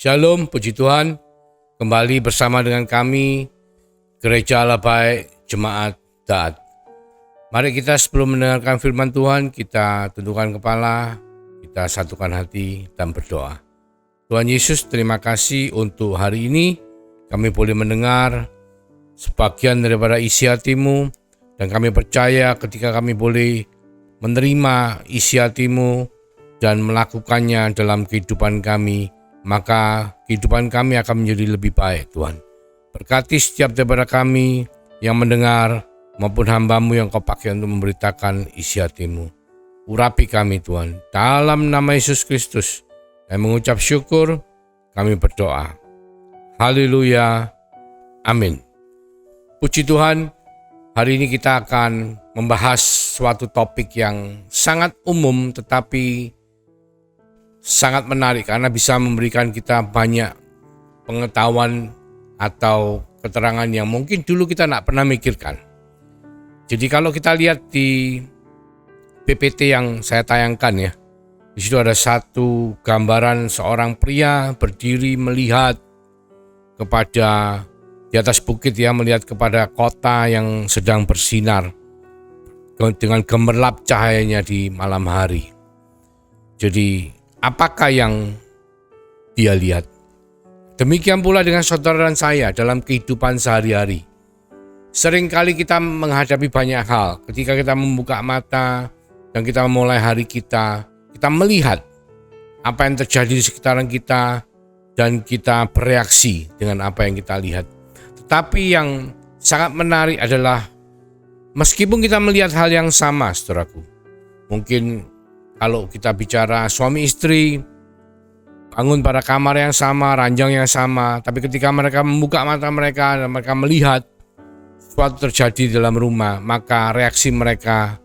Shalom, puji Tuhan. Kembali bersama dengan kami, Gereja Allah Baik, Jemaat Taat. Mari kita sebelum mendengarkan firman Tuhan, kita tundukkan kepala, kita satukan hati dan berdoa. Tuhan Yesus, terima kasih untuk hari ini. Kami boleh mendengar sebagian daripada isi hati-Mu, dan kami percaya ketika kami boleh menerima isi hati-Mu dan melakukannya dalam kehidupan kami, maka kehidupan kami akan menjadi lebih baik, Tuhan. Berkati setiap daripada kami yang mendengar maupun hamba-Mu yang Kau pakai untuk memberitakan isi hati-Mu. Urapi kami, Tuhan. Dalam nama Yesus Kristus, kami mengucap syukur, kami berdoa. Haleluya. Amin. Puji Tuhan, hari ini kita akan membahas suatu topik yang sangat umum tetapi sangat menarik karena bisa memberikan kita banyak pengetahuan atau keterangan yang mungkin dulu kita tidak pernah mikirkan. Jadi kalau kita lihat di PPT yang saya tayangkan ya, di situ ada satu gambaran seorang pria berdiri melihat kepada di atas bukit ya, melihat kepada kota yang sedang bersinar dengan gemerlap cahayanya di malam hari. Jadi apakah yang dia lihat? Demikian pula dengan saudara dan saya dalam kehidupan sehari-hari. Seringkali kita menghadapi banyak hal. Ketika kita membuka mata dan kita memulai hari kita melihat apa yang terjadi di sekitaran kita dan kita bereaksi dengan apa yang kita lihat. Tetapi yang sangat menarik adalah meskipun kita melihat hal yang sama, saudaraku, mungkin kalau kita bicara suami istri, bangun pada kamar yang sama, ranjang yang sama, tapi ketika mereka membuka mata mereka dan mereka melihat sesuatu terjadi dalam rumah, maka reaksi mereka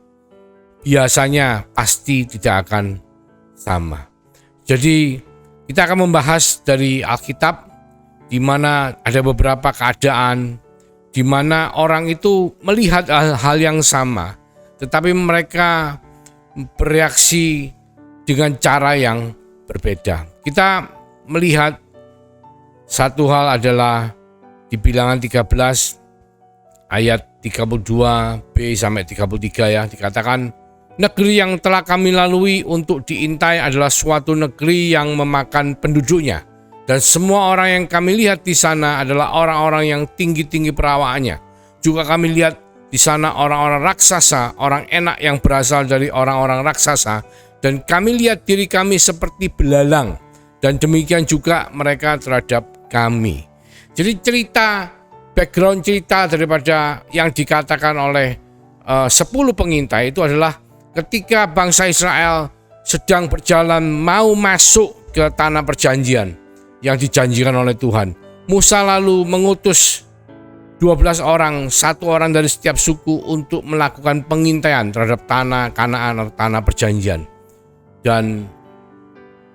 biasanya pasti tidak akan sama. Jadi kita akan membahas dari Alkitab, di mana ada beberapa keadaan di mana orang itu melihat hal yang sama, tetapi mereka bereaksi dengan cara yang berbeda. Kita melihat satu hal adalah di Bilangan 13 ayat 32b sampai 33 ya, dikatakan, negeri yang telah kami lalui untuk diintai adalah suatu negeri yang memakan penduduknya, dan semua orang yang kami lihat di sana adalah orang-orang yang tinggi-tinggi perawakannya. Juga kami lihat di sana orang-orang raksasa, orang enak yang berasal dari orang-orang raksasa, dan kami lihat diri kami seperti belalang, dan demikian juga mereka terhadap kami. Jadi background cerita daripada yang dikatakan oleh 10 pengintai itu adalah ketika bangsa Israel sedang berjalan mau masuk ke tanah perjanjian yang dijanjikan oleh Tuhan. Musa lalu mengutus 12 orang, satu orang dari setiap suku untuk melakukan pengintaian terhadap tanah Kanaan atau tanah perjanjian. Dan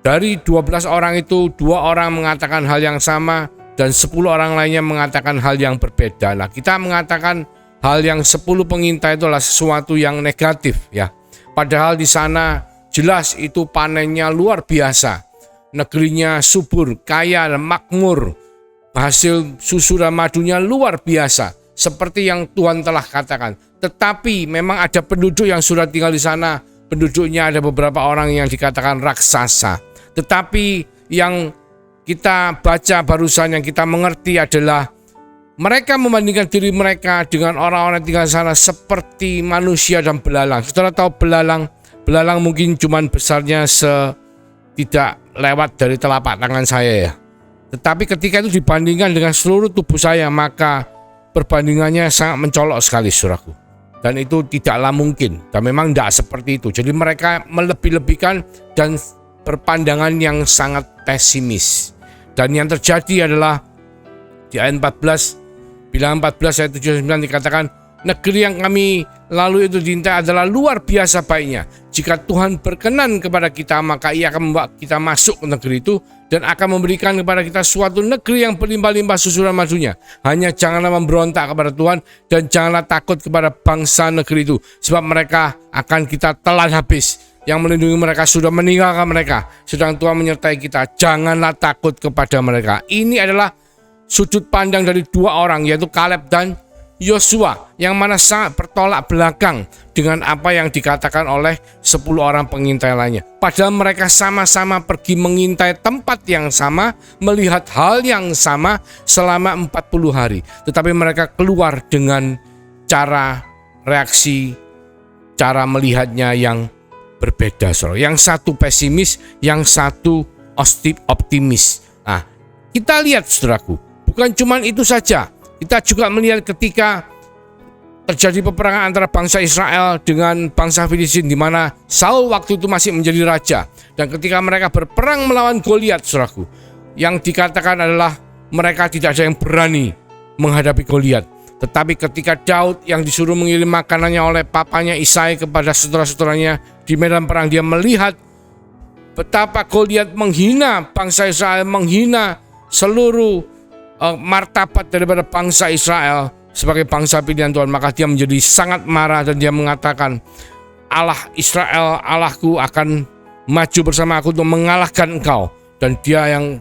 dari 12 orang itu, 2 orang mengatakan hal yang sama dan 10 orang lainnya mengatakan hal yang berbeda. Nah, kita mengatakan hal yang 10 pengintai itu adalah sesuatu yang negatif ya. Padahal di sana jelas itu panennya luar biasa. Negerinya subur, kaya dan makmur. Hasil susu dan madunya luar biasa, seperti yang Tuhan telah katakan. Tetapi memang ada penduduk yang sudah tinggal di sana. Penduduknya ada beberapa orang yang dikatakan raksasa. Tetapi yang kita baca barusan, yang kita mengerti adalah mereka membandingkan diri mereka dengan orang-orang yang tinggal di sana seperti manusia dan belalang. Saudara tahu belalang? Belalang mungkin cuman besarnya tidak lewat dari telapak tangan saya ya. Tetapi ketika itu dibandingkan dengan seluruh tubuh saya, maka perbandingannya sangat mencolok sekali, saudaraku. Dan itu tidaklah mungkin, dan memang tidak seperti itu. Jadi mereka melebih-lebihkan dan berpandangan yang sangat pesimis. Dan yang terjadi adalah di ayat 14, Bilangan 14 ayat 7-9 dikatakan, negeri yang kami lalu itu diintai adalah luar biasa baiknya. Jika Tuhan berkenan kepada kita, maka Ia akan membawa kita masuk ke negeri itu dan akan memberikan kepada kita suatu negeri yang berlimpah-limpah susu dan madunya. Hanya janganlah memberontak kepada Tuhan dan janganlah takut kepada bangsa negeri itu, sebab mereka akan kita telan habis. yang melindungi mereka sudah meninggalkan mereka, sedang Tuhan menyertai kita. Janganlah takut kepada mereka. Ini adalah sudut pandang dari dua orang, yaitu Kaleb dan Yosua, yang mana sangat bertolak belakang dengan apa yang dikatakan oleh 10 orang pengintai lainnya. Padahal mereka sama-sama pergi mengintai tempat yang sama, melihat hal yang sama selama 40 hari. Tetapi mereka keluar dengan cara reaksi, cara melihatnya yang berbeda. Yang satu pesimis, yang satu optimis. Nah, kita lihat saudaraku, bukan cuma itu saja. Kita juga melihat ketika terjadi peperangan antara bangsa Israel dengan bangsa Filistin, di mana Saul waktu itu masih menjadi raja. Dan ketika mereka berperang melawan Goliat, saudaraku, yang dikatakan adalah mereka tidak ada yang berani menghadapi Goliat. Tetapi ketika Daud yang disuruh mengirim makanannya oleh papanya Isai kepada saudara-saudaranya di medan perang, dia melihat betapa Goliat menghina bangsa Israel, menghina seluruh martabat daripada bangsa Israel sebagai bangsa pilihan Tuhan. Maka dia menjadi sangat marah dan dia mengatakan, Allah Israel, Allahku akan maju bersama aku untuk mengalahkan engkau. Dan dia yang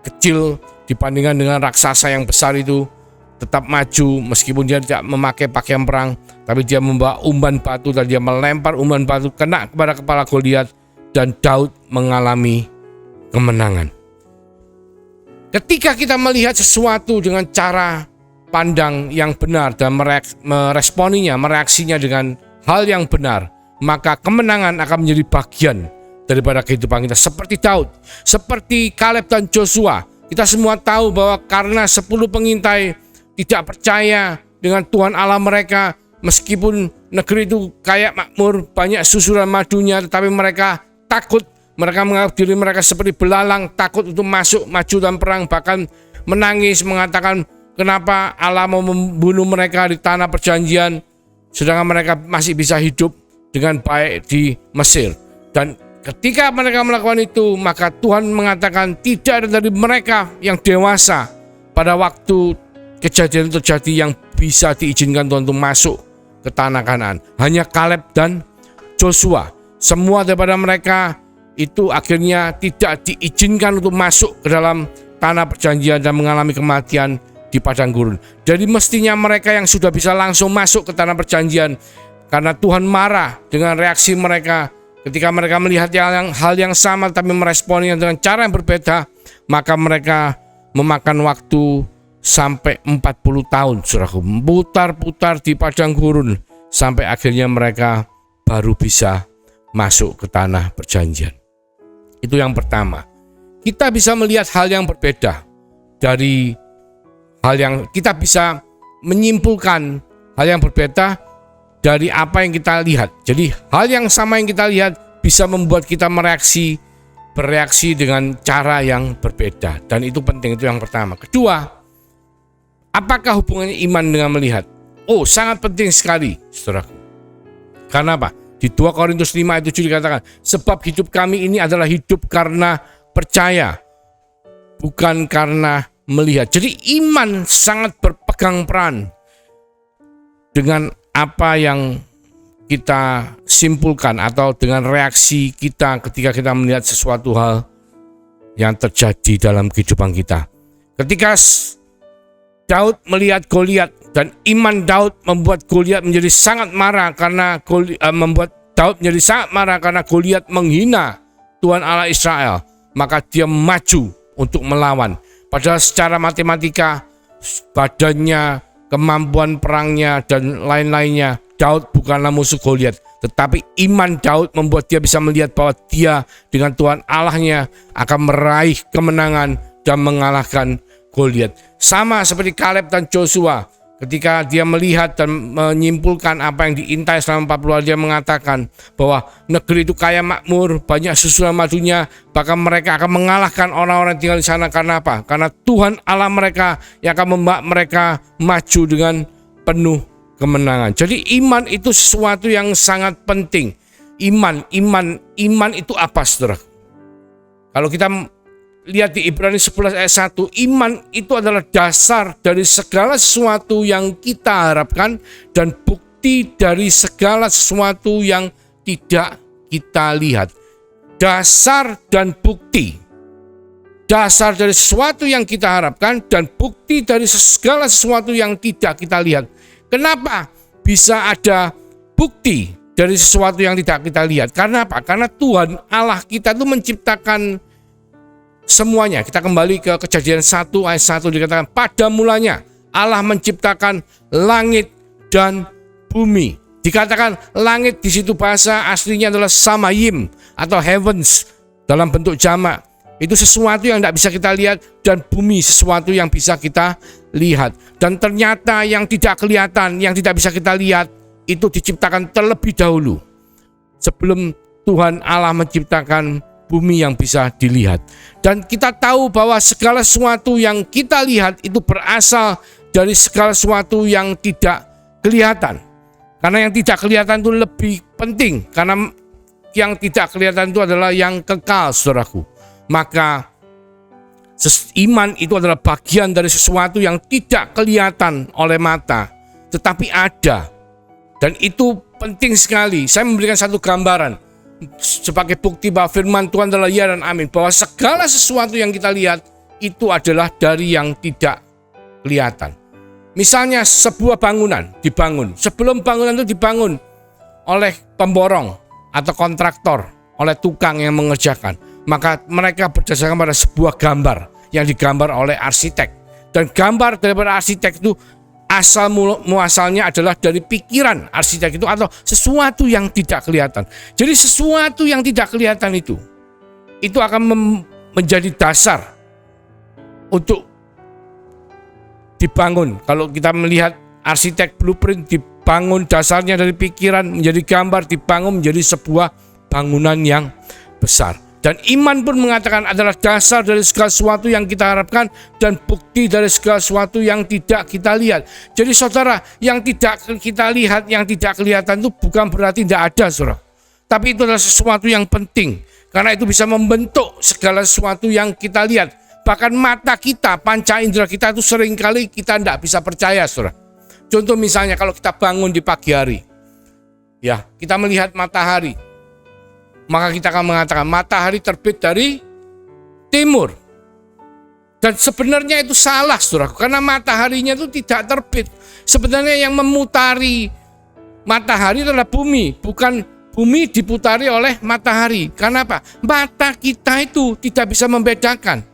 kecil dibandingkan dengan raksasa yang besar itu tetap maju, meskipun dia tidak memakai pakaian perang, tapi dia membawa umban batu dan dia melempar umban batu kena kepada kepala Goliat, dan Daud mengalami kemenangan. Ketika kita melihat sesuatu dengan cara pandang yang benar dan meresponinya, mereaksinya dengan hal yang benar, maka kemenangan akan menjadi bagian daripada kehidupan kita. Seperti Daud, seperti Kaleb dan Joshua, kita semua tahu bahwa karena 10 pengintai tidak percaya dengan Tuhan Allah mereka, meskipun negeri itu kaya makmur, banyak susu dan madunya, tetapi mereka takut. Mereka menganggap diri mereka seperti belalang, takut untuk maju dan perang, bahkan menangis mengatakan kenapa Allah mau membunuh mereka di tanah perjanjian, sedangkan mereka masih bisa hidup dengan baik di Mesir. Dan ketika mereka melakukan itu, maka Tuhan mengatakan tidak ada dari mereka yang dewasa pada waktu kejadian terjadi yang bisa diizinkan Tuhan untuk masuk ke tanah Kanaan. Hanya Kaleb dan Joshua. Semua daripada mereka itu akhirnya tidak diizinkan untuk masuk ke dalam tanah perjanjian dan mengalami kematian di padang gurun. Jadi mestinya mereka yang sudah bisa langsung masuk ke tanah perjanjian, karena Tuhan marah dengan reaksi mereka ketika mereka melihat hal yang sama tapi meresponnya dengan cara yang berbeda, maka mereka memakan waktu sampai 40 tahun, saudaraku, putar-putar di padang gurun sampai akhirnya mereka baru bisa masuk ke tanah perjanjian. Itu yang pertama. Kita bisa melihat hal yang berbeda dari hal yang kita bisa menyimpulkan hal yang berbeda dari apa yang kita lihat. Jadi hal yang sama yang kita lihat bisa membuat kita bereaksi dengan cara yang berbeda, dan itu penting. Itu yang pertama. Kedua, apakah hubungannya iman dengan melihat? Oh, sangat penting sekali, saudaraku. Karena apa? Di 2 Korintus 5 ayat 7 dikatakan, sebab hidup kami ini adalah hidup karena percaya, bukan karena melihat. Jadi iman sangat berpegang peran dengan apa yang kita simpulkan atau dengan reaksi kita ketika kita melihat sesuatu hal yang terjadi dalam kehidupan kita. Ketika Daud melihat Goliat, dan iman Daud membuat Goliat menjadi sangat marah karena Goliat menghina Tuhan Allah Israel, maka dia maju untuk melawan. Padahal secara matematika, badannya, kemampuan perangnya dan lain-lainnya, Daud bukanlah musuh Goliat. Tetapi iman Daud membuat dia bisa melihat bahwa dia dengan Tuhan Allahnya akan meraih kemenangan dan mengalahkan Goliat. Sama seperti Kaleb dan Joshua, ketika dia melihat dan menyimpulkan apa yang diintai selama 40 hari, dia mengatakan bahwa negeri itu kaya makmur, banyak susu dan madunya, bahkan mereka akan mengalahkan orang-orang yang tinggal di sana. Karena apa? Karena Tuhan Allah mereka yang akan membawa mereka maju dengan penuh kemenangan. Jadi iman itu sesuatu yang sangat penting. Iman itu apa, saudara? Kalau kita lihat di Ibrani 11 ayat 1, iman itu adalah dasar dari segala sesuatu yang kita harapkan dan bukti dari segala sesuatu yang tidak kita lihat. Dasar dan bukti. Dasar dari sesuatu yang kita harapkan dan bukti dari segala sesuatu yang tidak kita lihat. Kenapa bisa ada bukti dari sesuatu yang tidak kita lihat? Karena apa? Karena Tuhan Allah kita itu menciptakan semuanya. Kita kembali ke Kejadian 1 ayat 1 dikatakan, pada mulanya Allah menciptakan langit dan bumi. Dikatakan langit di situ bahasa aslinya adalah samayim atau heavens dalam bentuk jamak. Itu sesuatu yang tidak bisa kita lihat, dan bumi sesuatu yang bisa kita lihat. Dan ternyata yang tidak kelihatan, yang tidak bisa kita lihat, itu diciptakan terlebih dahulu sebelum Tuhan Allah menciptakan bumi yang bisa dilihat. Dan kita tahu bahwa segala sesuatu yang kita lihat itu berasal dari segala sesuatu yang tidak kelihatan. Karena yang tidak kelihatan itu lebih penting, karena yang tidak kelihatan itu adalah yang kekal, saudaraku. Maka iman itu adalah bagian dari sesuatu yang tidak kelihatan oleh mata, tetapi ada. Dan itu penting sekali. Saya memberikan satu gambaran sebagai bukti bahwa firman Tuhan adalah ya dan amin, bahwa segala sesuatu yang kita lihat itu adalah dari yang tidak kelihatan. Misalnya sebuah bangunan dibangun. Sebelum bangunan itu dibangun oleh pemborong atau kontraktor, oleh tukang yang mengerjakan, maka mereka berdasarkan pada sebuah gambar yang digambar oleh arsitek. Dan gambar daripada arsitek itu asal muasalnya adalah dari pikiran arsitek itu atau sesuatu yang tidak kelihatan. Jadi sesuatu yang tidak kelihatan itu akan menjadi dasar untuk dibangun. Kalau kita melihat arsitek blueprint, dibangun dasarnya dari pikiran menjadi gambar, dibangun menjadi sebuah bangunan yang besar. Dan iman pun mengatakan adalah dasar dari segala sesuatu yang kita harapkan dan bukti dari segala sesuatu yang tidak kita lihat. Jadi saudara, yang tidak kita lihat, yang tidak kelihatan itu bukan berarti tidak ada, saudara. Tapi itu adalah sesuatu yang penting, karena itu bisa membentuk segala sesuatu yang kita lihat. Bahkan mata kita, panca indera kita itu seringkali kita tidak bisa percaya, saudara. Contoh misalnya kalau kita bangun di pagi hari, ya kita melihat matahari, maka kita akan mengatakan matahari terbit dari timur. Dan sebenarnya itu salah, saudara, karena mataharinya itu tidak terbit. Sebenarnya yang memutari matahari adalah bumi, bukan bumi diputari oleh matahari. Karena apa? Mata kita itu tidak bisa membedakan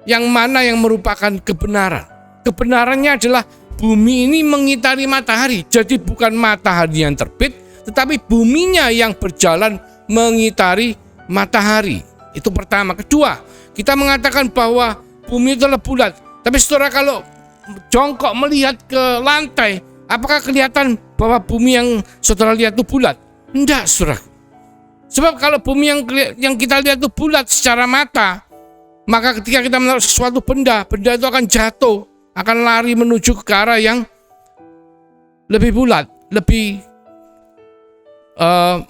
yang mana yang merupakan kebenaran. Kebenarannya adalah bumi ini mengitari matahari. Jadi bukan matahari yang terbit, tetapi buminya yang berjalan mengitari matahari. Itu pertama. Kedua, kita mengatakan bahwa bumi itu adalah bulat. Tapi saudara, kalau jongkok melihat ke lantai, apakah kelihatan bahwa bumi yang saudara lihat itu bulat? Enggak, saudara. Sebab kalau bumi yang kita lihat itu bulat secara mata, maka ketika kita menaruh sesuatu benda itu akan jatuh, akan lari menuju ke arah yang lebih bulat, lebih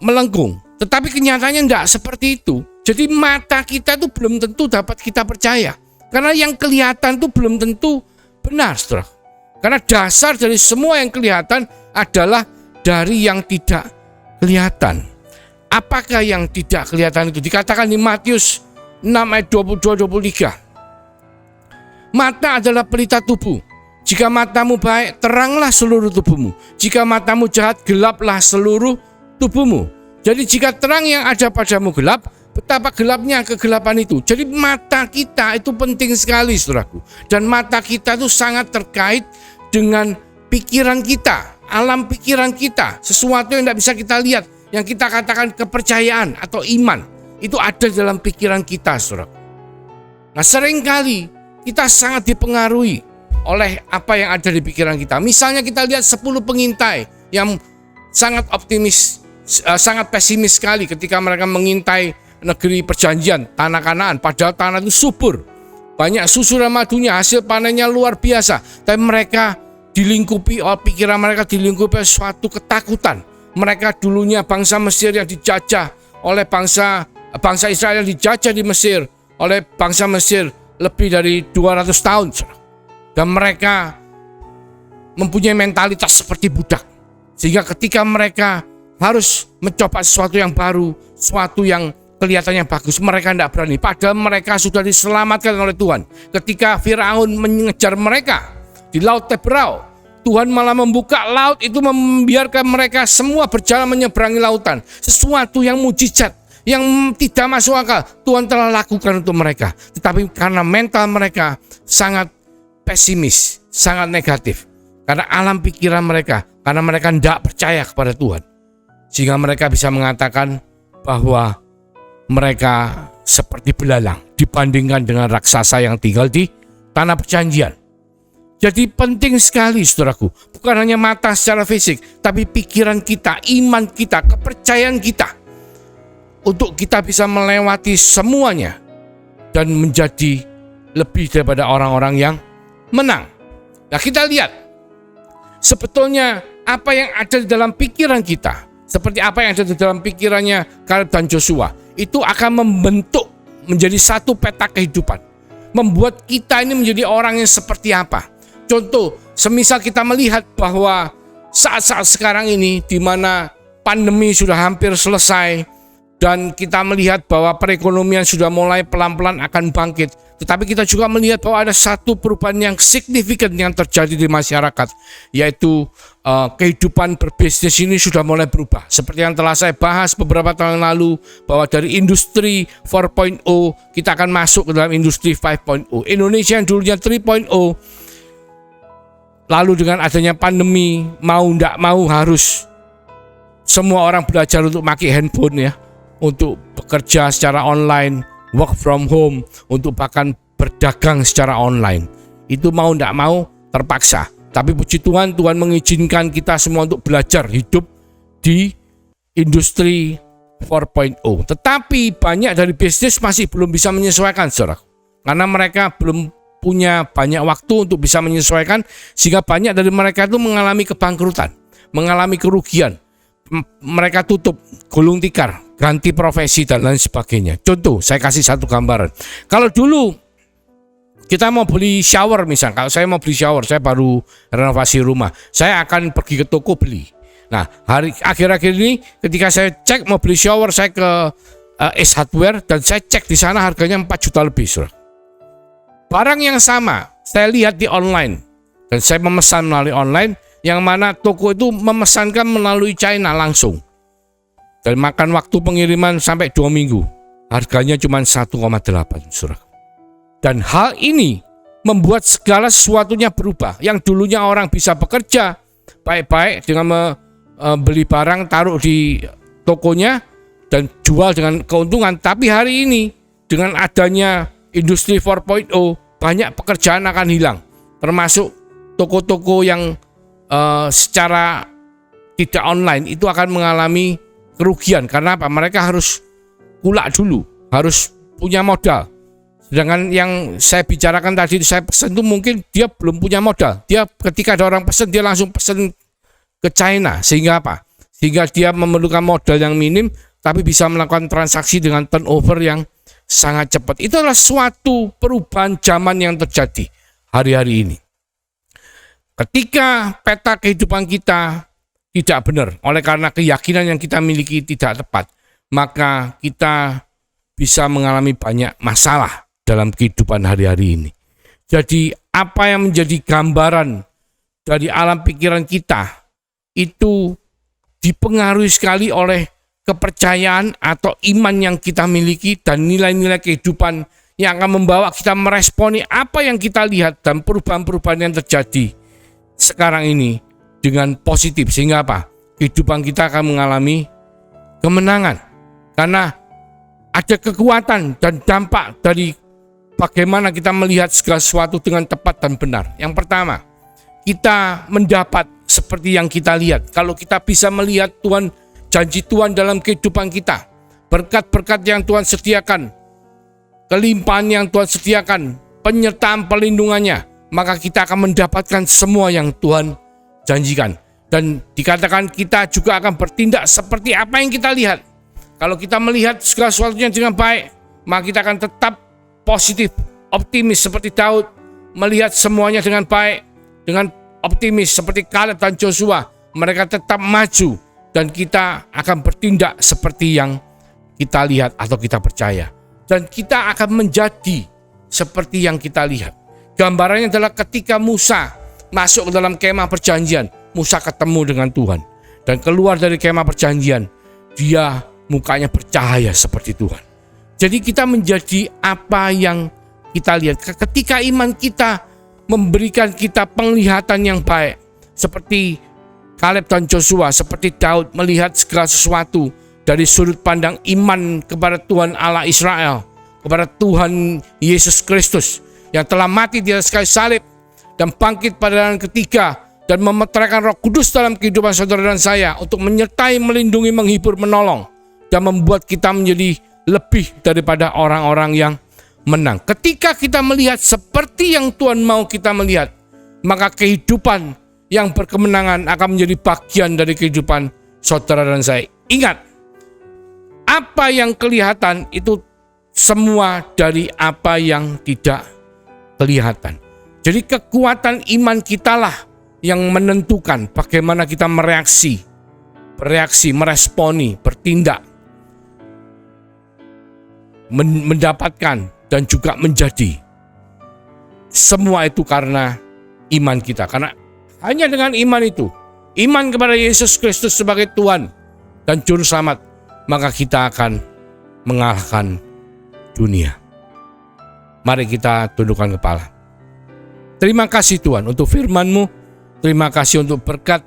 melengkung. Tetapi kenyataannya tidak seperti itu. Jadi mata kita itu belum tentu dapat kita percaya, karena yang kelihatan itu belum tentu benar, saudara. Karena dasar dari semua yang kelihatan adalah dari yang tidak kelihatan. Apakah yang tidak kelihatan itu? Dikatakan di Matius 6 ayat 22-23. Mata adalah pelita tubuh. Jika matamu baik, teranglah seluruh tubuhmu. Jika matamu jahat, gelaplah seluruh tubuhmu. Jadi jika terang yang ada padamu gelap, betapa gelapnya kegelapan itu. Jadi mata kita itu penting sekali, saudaraku. Dan mata kita itu sangat terkait dengan pikiran kita, alam pikiran kita. Sesuatu yang tidak bisa kita lihat, yang kita katakan kepercayaan atau iman, itu ada dalam pikiran kita, saudara. Nah, seringkali kita sangat dipengaruhi oleh apa yang ada di pikiran kita. Misalnya kita lihat 10 pengintai yang sangat optimis, sangat pesimis sekali ketika mereka mengintai negeri perjanjian, tanah Kanaan. Padahal tanah itu subur, banyak susu dan madunya, hasil panennya luar biasa. Tapi mereka dilingkupi, pikiran mereka dilingkupi oleh suatu ketakutan. Mereka dulunya bangsa Mesir yang dijajah oleh bangsa Israel yang dijajah di Mesir oleh bangsa Mesir lebih dari 200 tahun. Dan mereka mempunyai mentalitas seperti budak. Sehingga ketika mereka harus mencoba sesuatu yang baru, sesuatu yang kelihatannya bagus. Mereka tidak berani, padahal mereka sudah diselamatkan oleh Tuhan. Ketika Firaun mengejar mereka di Laut Teberau, Tuhan malah membuka laut itu, membiarkan mereka semua berjalan menyeberangi lautan. Sesuatu yang mujizat, yang tidak masuk akal, Tuhan telah lakukan untuk mereka. Tetapi karena mental mereka sangat pesimis, sangat negatif, karena alam pikiran mereka, karena mereka tidak percaya kepada Tuhan, sehingga mereka bisa mengatakan bahwa mereka seperti belalang dibandingkan dengan raksasa yang tinggal di tanah perjanjian. Jadi penting sekali saudaraku, bukan hanya mata secara fisik, tapi pikiran kita, iman kita, kepercayaan kita, untuk kita bisa melewati semuanya dan menjadi lebih daripada orang-orang yang menang. Nah, kita lihat sebetulnya apa yang ada di dalam pikiran kita, seperti apa yang ada di dalam pikirannya Kaleb dan Joshua, itu akan membentuk menjadi satu peta kehidupan, membuat kita ini menjadi orang yang seperti apa. Contoh, semisal kita melihat bahwa saat-saat sekarang ini di mana pandemi sudah hampir selesai dan kita melihat bahwa perekonomian sudah mulai pelan-pelan akan bangkit, tetapi kita juga melihat bahwa ada satu perubahan yang signifikan yang terjadi di masyarakat, yaitu kehidupan berbisnis ini sudah mulai berubah. Seperti yang telah saya bahas beberapa tahun lalu, bahwa dari industri 4.0 kita akan masuk ke dalam industri 5.0. Indonesia yang dulunya 3.0, lalu dengan adanya pandemi, mau tidak mau harus semua orang belajar untuk pakai handphone ya, untuk bekerja secara online, work from home, untuk bahkan berdagang secara online. Itu mau tidak mau terpaksa. Tapi puji Tuhan, Tuhan mengizinkan kita semua untuk belajar hidup di industri 4.0. Tetapi banyak dari bisnis masih belum bisa menyesuaikan, saudara, karena mereka belum punya banyak waktu untuk bisa menyesuaikan, sehingga banyak dari mereka itu mengalami kebangkrutan, mengalami kerugian. Mereka tutup, gulung tikar, ganti profesi dan lain sebagainya. Contoh, saya kasih satu gambaran. Kalau dulu kita mau beli shower, misal, kalau saya mau beli shower, saya baru renovasi rumah, saya akan pergi ke toko beli. Nah, akhir-akhir ini ketika saya cek mau beli shower, saya ke Ace Hardware dan saya cek di sana harganya 4 juta lebih, saudara. Barang yang sama saya lihat di online dan saya memesan melalui online, yang mana toko itu memesankan melalui China langsung dan makan waktu pengiriman sampai 2 minggu. Harganya cuma 1,8, saudara. Dan hal ini membuat segala sesuatunya berubah. Yang dulunya orang bisa bekerja baik-baik dengan membeli barang, taruh di tokonya dan jual dengan keuntungan, tapi hari ini dengan adanya industri 4.0, banyak pekerjaan akan hilang, termasuk toko-toko yang secara tidak online itu akan mengalami kerugian. Karena apa? Mereka harus kulak dulu, harus punya modal. Sedangkan yang saya bicarakan tadi, saya pesan itu mungkin dia belum punya modal. Dia ketika ada orang pesan, dia langsung pesan ke China. Sehingga apa? Sehingga dia memerlukan modal yang minim, tapi bisa melakukan transaksi dengan turnover yang sangat cepat. Itu adalah suatu perubahan zaman yang terjadi hari-hari ini. Ketika peta kehidupan kita tidak benar, oleh karena keyakinan yang kita miliki tidak tepat, maka kita bisa mengalami banyak masalah dalam kehidupan hari-hari ini. Jadi apa yang menjadi gambaran dari alam pikiran kita itu dipengaruhi sekali oleh kepercayaan atau iman yang kita miliki dan nilai-nilai kehidupan yang akan membawa kita meresponi apa yang kita lihat dan perubahan-perubahan yang terjadi sekarang ini dengan positif, sehingga apa? Kehidupan kita akan mengalami kemenangan karena ada kekuatan dan dampak dari bagaimana kita melihat segala sesuatu dengan tepat dan benar. Yang pertama, kita mendapat seperti yang kita lihat. Kalau kita bisa melihat Tuhan, janji Tuhan dalam kehidupan kita, berkat-berkat yang Tuhan sediakan, kelimpahan yang Tuhan sediakan, penyertaan perlindungannya, maka kita akan mendapatkan semua yang Tuhan janjikan. Dan dikatakan kita juga akan bertindak seperti apa yang kita lihat. Kalau kita melihat segala sesuatunya dengan baik, maka kita akan tetap positif, optimis seperti Daud, melihat semuanya dengan baik, dengan optimis seperti Kaleb dan Joshua. Mereka tetap maju dan kita akan bertindak seperti yang kita lihat atau kita percaya. Dan kita akan menjadi seperti yang kita lihat. Gambarannya adalah ketika Musa masuk ke dalam kemah perjanjian, Musa ketemu dengan Tuhan. Dan keluar dari kemah perjanjian, dia mukanya bercahaya seperti Tuhan. Jadi kita menjadi apa yang kita lihat. Ketika iman kita memberikan kita penglihatan yang baik, seperti Kaleb dan Joshua, seperti Daud melihat segala sesuatu dari sudut pandang iman kepada Tuhan Allah Israel, kepada Tuhan Yesus Kristus yang telah mati di atas kayu salib dan bangkit pada hari ketiga, dan memeteraikan Roh Kudus dalam kehidupan saudara dan saya untuk menyertai, melindungi, menghibur, menolong, dan membuat kita menjadi lebih daripada orang-orang yang menang. Ketika kita melihat seperti yang Tuhan mau kita melihat, maka kehidupan yang berkemenangan akan menjadi bagian dari kehidupan saudara dan saya. Ingat, apa yang kelihatan itu semua dari apa yang tidak kelihatan. Jadi kekuatan iman kitalah yang menentukan bagaimana kita bereaksi, meresponi, bertindak, mendapatkan dan juga menjadi. Semua itu karena iman kita. Karena hanya dengan iman itu, iman kepada Yesus Kristus sebagai Tuhan dan Juru Selamat, maka kita akan mengalahkan dunia. Mari kita tundukkan kepala. Terima kasih Tuhan untuk firman-Mu. Terima kasih untuk berkat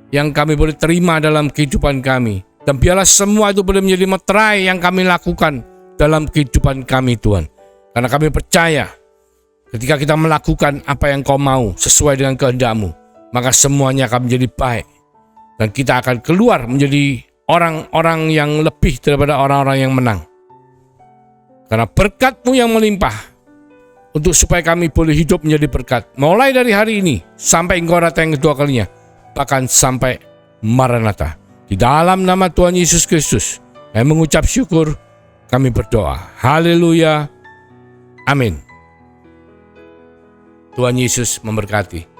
yang kami boleh terima dalam kehidupan kami. Dan biarlah semua itu boleh menjadi meterai yang kami lakukan dalam kehidupan kami Tuhan. Karena kami percaya ketika kita melakukan apa yang Kau mau sesuai dengan kehendak-Mu, maka semuanya akan menjadi baik. Dan kita akan keluar menjadi orang-orang yang lebih daripada orang-orang yang menang. Karena berkat-Mu yang melimpah, untuk supaya kami boleh hidup menjadi berkat. Mulai dari hari ini sampai Engkau datang yang kedua kalinya, bahkan sampai Maranatha. Di dalam nama Tuhan Yesus Kristus, kami mengucap syukur, kami berdoa. Haleluya. Amin. Tuhan Yesus memberkati.